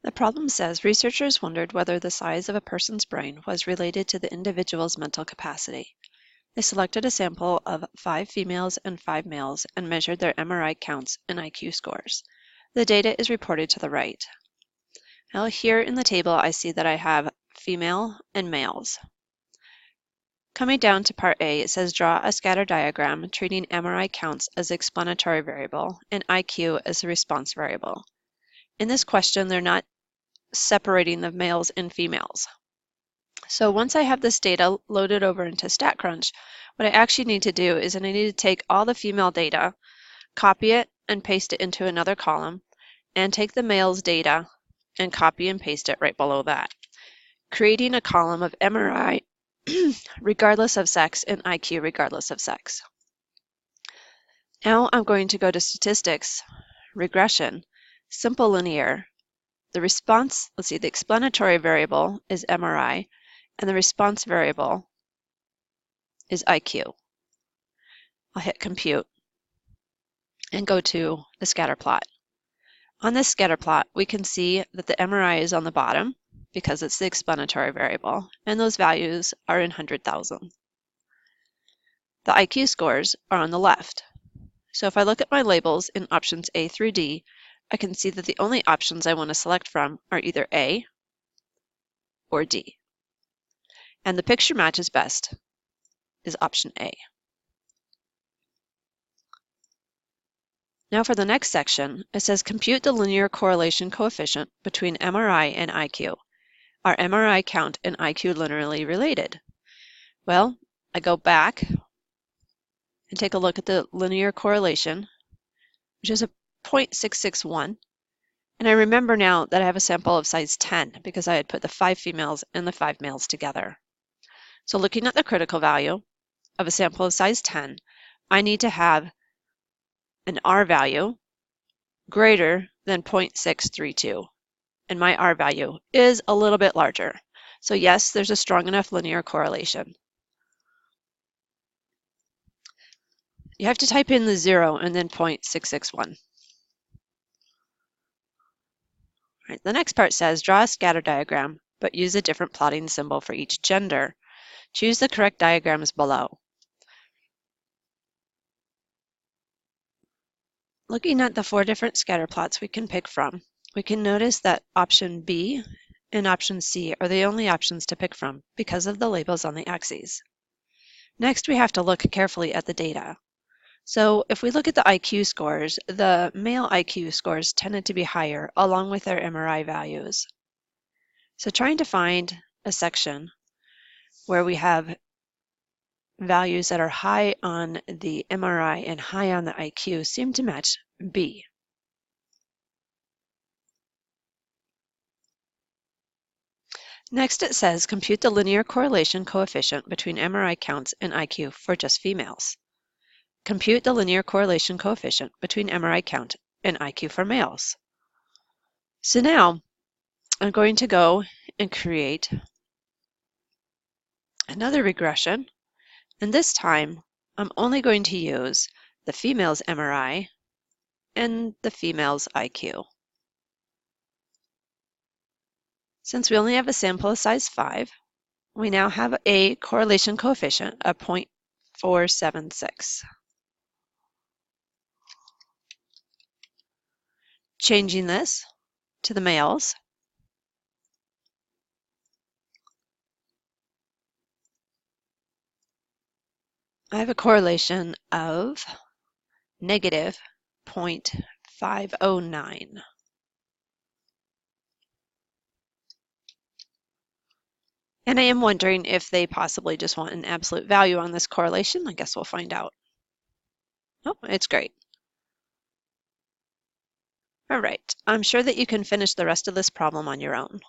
The problem says researchers wondered whether the size of a person's brain was related to the individual's mental capacity. They selected a sample of 5 females and 5 males and measured their MRI counts and IQ scores. The data is reported to the right. Now here in the table I see that I have female and males. Coming down to part A, it says draw a scatter diagram treating MRI counts as the explanatory variable and IQ as the response variable. In this question, they're not separating the males and females. So once I have this data loaded over into StatCrunch, what I actually need to do is I need to take all the female data, copy it and paste it into another column, and take the male's data and copy and paste it right below that, creating a column of MRI regardless of sex and IQ regardless of sex. Now I'm going to go to Statistics, Regression, Simple Linear. The response, the explanatory variable is MRI, and the response variable is IQ. I'll hit Compute and go to the scatter plot. On this scatter plot, we can see that the MRI is on the bottom because it's the explanatory variable, and those values are in 100,000. The IQ scores are on the left. So if I look at my labels in options A through D, I can see that the only options I want to select from are either A or D. And the picture matches best is option A. Now for the next section, it says compute the linear correlation coefficient between MRI and IQ. Are MRI count and IQ linearly related? Well, I go back and take a look at the linear correlation, which is a 0.661. And I remember now that I have a sample of size 10 because I had put the 5 females and the 5 males together. So looking at the critical value of a sample of size 10, I need to have an R value greater than 0.632. And my R value is a little bit larger. So yes, there's a strong enough linear correlation. You have to type in the 0 and then 0.661. Right, the next part says draw a scatter diagram, but use a different plotting symbol for each gender. Choose the correct diagrams below. Looking at the 4 different scatter plots we can pick from, we can notice that option B and option C are the only options to pick from because of the labels on the axes. Next, we have to look carefully at the data. So if we look at the IQ scores, the male IQ scores tended to be higher along with their MRI values. So trying to find a section where we have values that are high on the MRI and high on the IQ seem to match B. Next it says compute the linear correlation coefficient between MRI counts and IQ for just females. Compute the linear correlation coefficient between MRI count and IQ for males. So now I'm going to go and create another regression, and this time I'm only going to use the female's MRI and the female's IQ. Since we only have a sample of size 5, we now have a correlation coefficient of 0.476. Changing this to the males, I have a correlation of negative 0.509. And I am wondering if they possibly just want an absolute value on this correlation. I guess we'll find out. Oh, it's great. All right, I'm sure that you can finish the rest of this problem on your own.